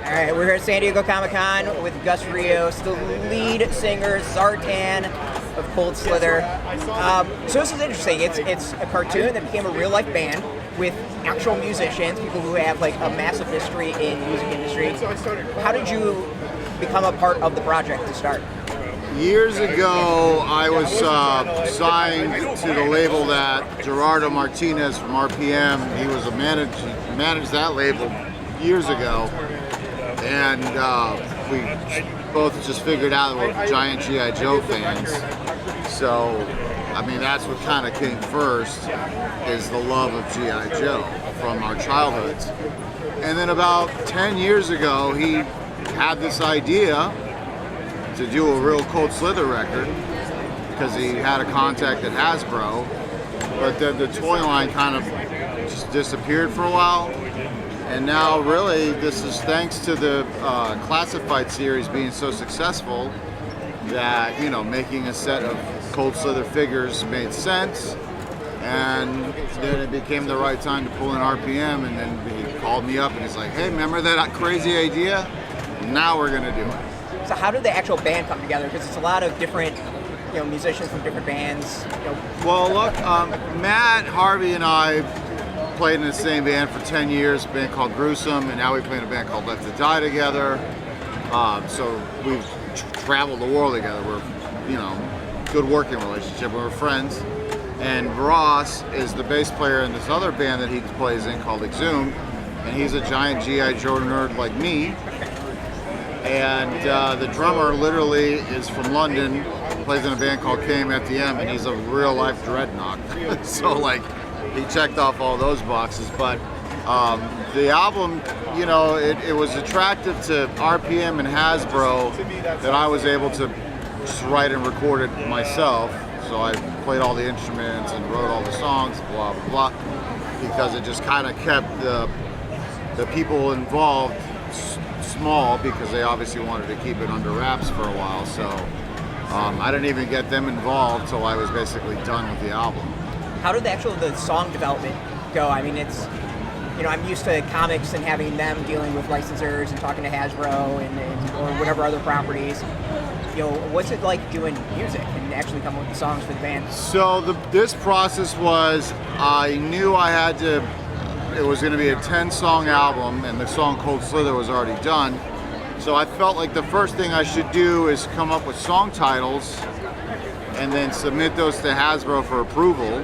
All right, we're here at San Diego Comic-Con with Gus Rios, the lead singer, Zartan of Cold Slither. So this is interesting. It's a cartoon that became a real-life band with actual musicians, people who have like a massive history in the music industry. How did you become a part of the project to start? Years ago, I was signed to the label that Gerardo Martinez from RPM, he was managed that label years ago. And we both just figured out that we're giant G.I. Joe fans. So, I mean, that's what kind of came first, is the love of G.I. Joe from our childhoods. And then about 10 years ago, he had this idea to do a real Cold Slither record because he had a contact at Hasbro. But then the toy line kind of just disappeared for a while. And now, really, this is thanks to the Classified series being so successful that, you know, making a set of Cold Slither figures made sense. And then it became the right time to pull in RPM. And then he called me up and he's like, hey, remember that crazy idea? Now we're going to do it. So how did the actual band come together? Because it's a lot of different, you know, musicians from different bands. You know. Well, look, Matt, Harvey, and I played in the same band for 10 years, a band called GRUESOME, and now we play in a band called Left to Die together. So we've traveled the world together. We're, you know, good working relationship. We're friends. And Ross is the bass player in this other band that he plays in called EXHUMED, and he's a giant G.I. Joe nerd like me. And the drummer literally is from London, plays in a band called KMFDM, and he's a real life dreadnought. So like, he checked off all those boxes. But the album, you know, it was attractive to RPM and Hasbro that I was able to just write and record it myself. So I played all the instruments and wrote all the songs, blah, blah, blah, because it just kind of kept the people involved small, because they obviously wanted to keep it under wraps for a while. So I didn't even get them involved till I was basically done with the album. How did the song development go? I mean, it's, you know, I'm used to comics and having them dealing with licensors and talking to Hasbro and or whatever other properties. You know, what's it like doing music and actually coming up with the songs for the band? So this process was, I knew I had to, it was going to be a 10-song album, and the song Cold Slither was already done. So I felt like the first thing I should do is come up with song titles and then submit those to Hasbro for approval.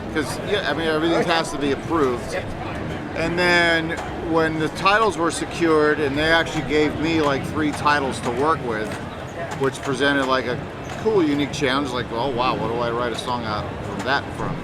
Because, yeah, I mean, everything has to be approved. And then when the titles were secured, and they actually gave me like 3 titles to work with, which presented like a cool, unique challenge. Like, oh wow, what do I write a song out from that from?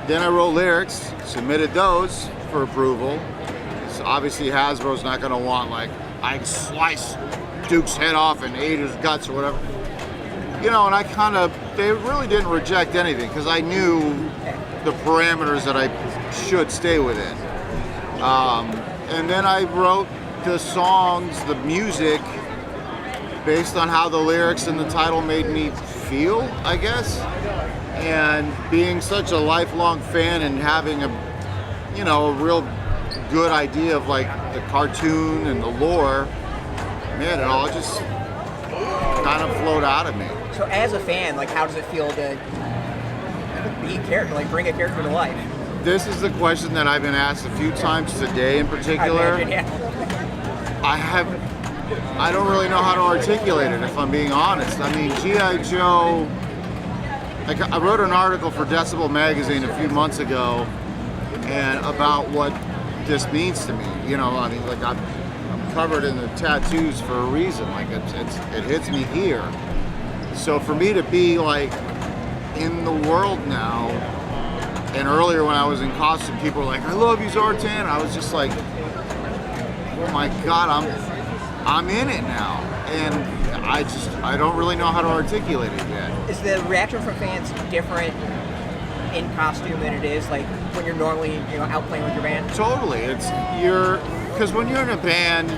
Then I wrote lyrics, submitted those for approval. So obviously Hasbro's not gonna want like, I sliced Duke's head off and ate his guts or whatever. You know, and they really didn't reject anything because I knew the parameters that I should stay within. And then I wrote the songs, the music, based on how the lyrics and the title made me feel, I guess. And being such a lifelong fan and having a, you know, a real good idea of like the cartoon and the lore, man, it all just kind of flowed out of me. So as a fan, like, how does it feel to be a character, like bring a character to life? This is the question that I've been asked a few times today in particular. I imagine, yeah. I don't really know how to articulate it, if I'm being honest. I mean, G.I. Joe, like, I wrote an article for Decibel magazine a few months ago and about what this means to me. You know, I mean, like, I'm covered in the tattoos for a reason. Like, it hits me here. So for me to be like in the world now, and earlier when I was in costume, people were like, I love you, Zartan. I was just like, oh my God, I'm in it now. And I don't really know how to articulate it yet. Is the reaction from fans different in costume than it is like when you're normally, you know, out playing with your band? Totally. Because when you're in a band,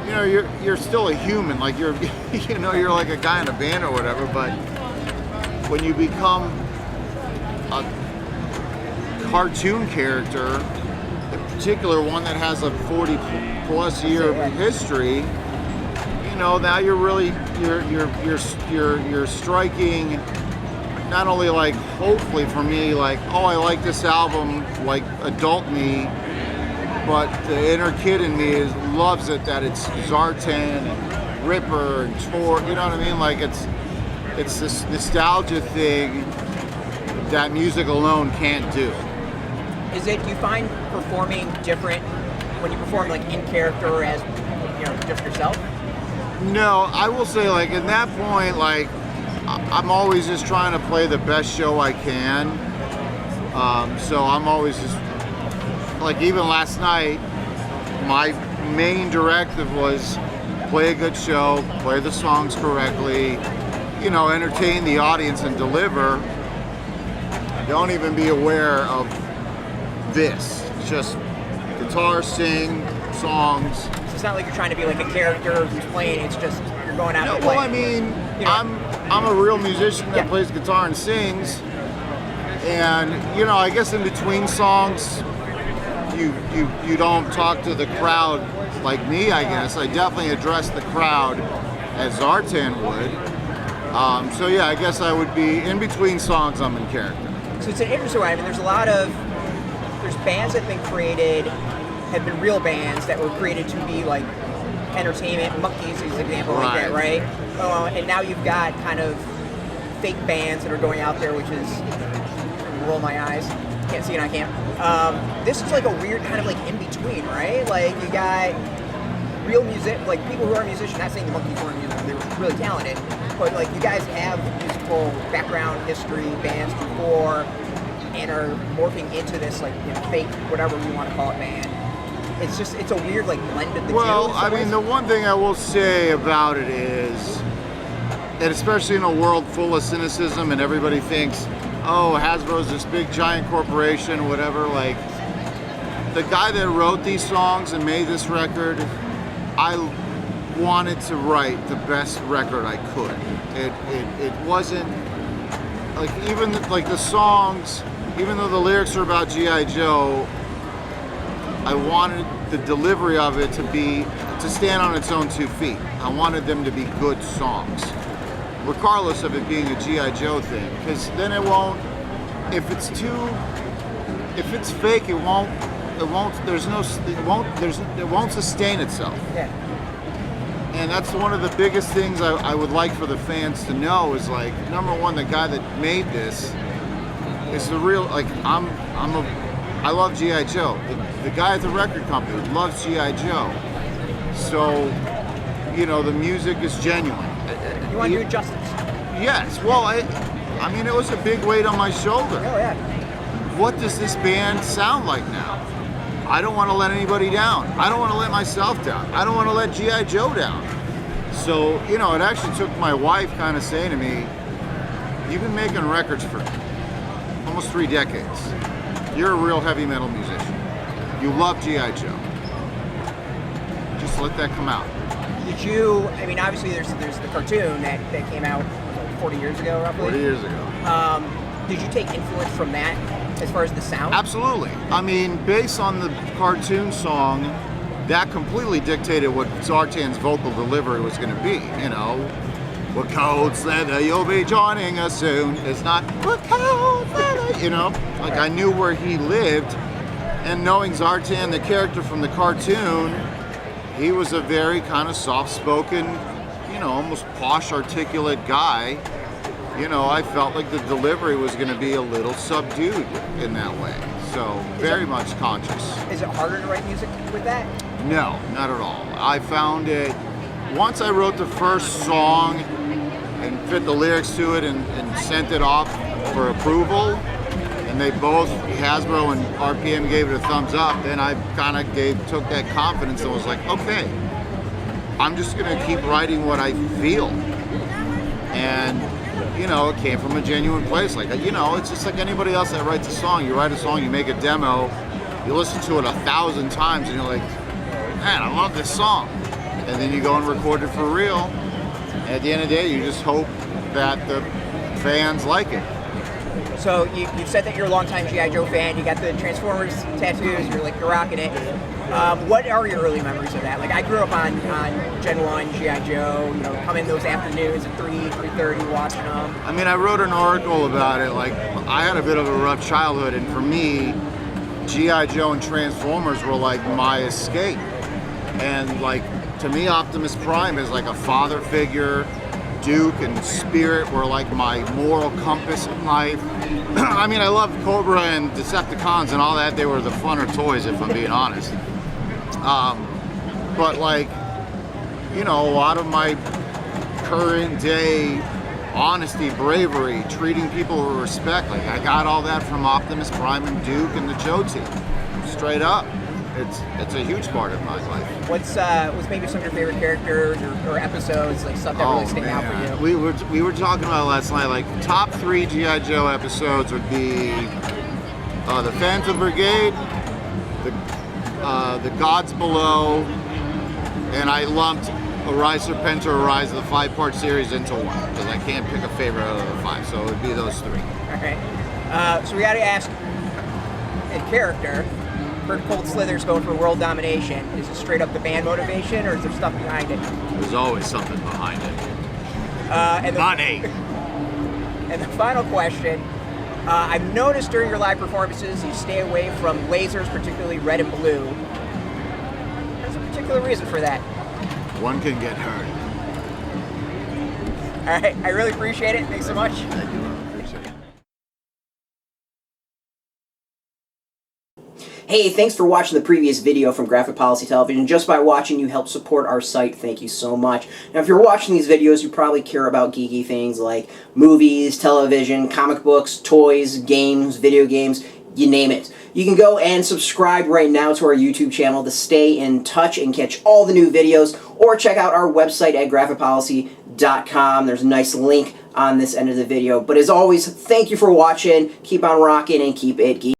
you know, you're still a human. Like you're like a guy in a band or whatever. But when you become a cartoon character, particular, one that has a 40 plus year history, you know, now you're really you're striking not only like, hopefully for me, like, oh, I like this album, like adult me, but the inner kid in me loves it, that it's Zartan and Ripper and Tor, you know what I mean? Like it's this nostalgia thing that music alone can't do. Do you find performing different when you perform like in character or as, you know, just yourself? No, I will say, like, in that point, like, I'm always just trying to play the best show I can. So I'm always just, like, even last night, my main directive was play a good show, play the songs correctly, you know, entertain the audience and deliver. Don't even be aware of this. It's just guitar, sing, songs. So it's not like you're trying to be like a character who's playing, it's just you're going out and well, playing. I mean, you know, I'm a real musician that plays guitar and sings, and you know, I guess in between songs, you don't talk to the crowd like me. I guess I definitely address the crowd as Zartan would. So yeah, I guess I would be in between songs. I'm in character. So it's an interesting way. I mean, there's bands that have been created, have been real bands that were created to be like entertainment. Monkeys is an example like that, right? And now you've got kind of fake bands that are going out there, which is, roll my eyes, can't see it on cam. This is like a weird kind of like in between, right? Like you got real music, like people who are musicians. Not saying the Monkeys weren't musicians, they were really talented, but like you guys have musical background, history, bands before, and are morphing into this like, you know, fake, whatever you want to call it, band. It's a weird like blend of the two. Well, I mean, the one thing I will say about it is, and especially in a world full of cynicism and everybody thinks, oh, Hasbro's this big giant corporation, whatever, like, the guy that wrote these songs and made this record, I wanted to write the best record I could. It wasn't, like, even like the songs, even though the lyrics are about G.I. Joe, I wanted the delivery of it to stand on its own 2 feet. I wanted them to be good songs, regardless of it being a G.I. Joe thing, because then it won't, if it's fake, it won't sustain itself. Yeah. And that's one of the biggest things I would like for the fans to know is, like, number one, the guy that made this is the real, like, I love G.I. Joe. The guy at the record company loves G.I. Joe. So, you know, the music is genuine. You want to do it justice. Yes. Well, I mean, it was a big weight on my shoulder. Oh, yeah. What does this band sound like now? I don't want to let anybody down. I don't want to let myself down. I don't want to let G.I. Joe down. So, you know, it actually took my wife kind of saying to me, you've been making records for almost 3 decades. You're a real heavy metal musician. You love G.I. Joe. Just let that come out. Did you, I mean, obviously there's the cartoon that came out 40 years ago, roughly? 40 years ago. Did you take influence from that as far as the sound? Absolutely. I mean, based on the cartoon song, that completely dictated what Zartan's vocal delivery was going to be. You know, we're Cold Slither, you'll be joining us soon. It's not, we're Cold Slither, you know? Like, I knew where he lived, and knowing Zartan, the character from the cartoon, he was a very kind of soft-spoken, you know, almost posh, articulate guy. You know, I felt like the delivery was going to be a little subdued in that way. So, very much conscious. Is it harder to write music with that? No, not at all. I found it, once I wrote the first song and fit the lyrics to it and sent it off for approval, and they both, Hasbro and RPM, gave it a thumbs up, then I kind of took that confidence and was like, okay, I'm just going to keep writing what I feel. And, you know, it came from a genuine place. Like, you know, it's just like anybody else that writes a song. You write a song, you make a demo, you listen to it 1,000 times, and you're like, man, I love this song. And then you go and record it for real. And at the end of the day, you just hope that the fans like it. So you said that you're a longtime G.I. Joe fan. You got the Transformers tattoos. You're rocking it. What are your early memories of that? Like, I grew up on Gen 1 G.I. Joe. You know, coming those afternoons at 3:30, watching them. I mean, I wrote an article about it. Like, I had a bit of a rough childhood, and for me, G.I. Joe and Transformers were like my escape. And like, to me, Optimus Prime is like a father figure. Duke and Spirit were like my moral compass in life. I mean, I loved Cobra and Decepticons and all that. They were the funner toys, if I'm being honest. But like, you know, a lot of my current day honesty, bravery, treating people with respect, like I got all that from Optimus Prime and Duke and the Joe team. Straight up. It's a huge part of my life. What's maybe some of your favorite characters or episodes, like stuff that really stick out for you? We were talking about last night, like top 3 G.I. Joe episodes would be the Phantom Brigade, the Gods Below, and I lumped Arise Serpenter, Arise of the 5-part series into one because I can't pick a favorite out of the 5, so it would be those 3. Okay. So we got to ask, in character. Heard Cold Slither's going for world domination. Is it straight up the band motivation, or is there stuff behind it? There's always something behind it. Money! And the final question, I've noticed during your live performances you stay away from lasers, particularly red and blue. There's a particular reason for that. One can get hurt. All right, I really appreciate it. Thanks so much. Thank you. Hey, thanks for watching the previous video from Graphic Policy Television. Just by watching, you help support our site. Thank you so much. Now, if you're watching these videos, you probably care about geeky things like movies, television, comic books, toys, games, video games, you name it. You can go and subscribe right now to our YouTube channel to stay in touch and catch all the new videos, or check out our website at graphicpolicy.com. There's a nice link on this end of the video. But as always, thank you for watching. Keep on rocking and keep it geeky.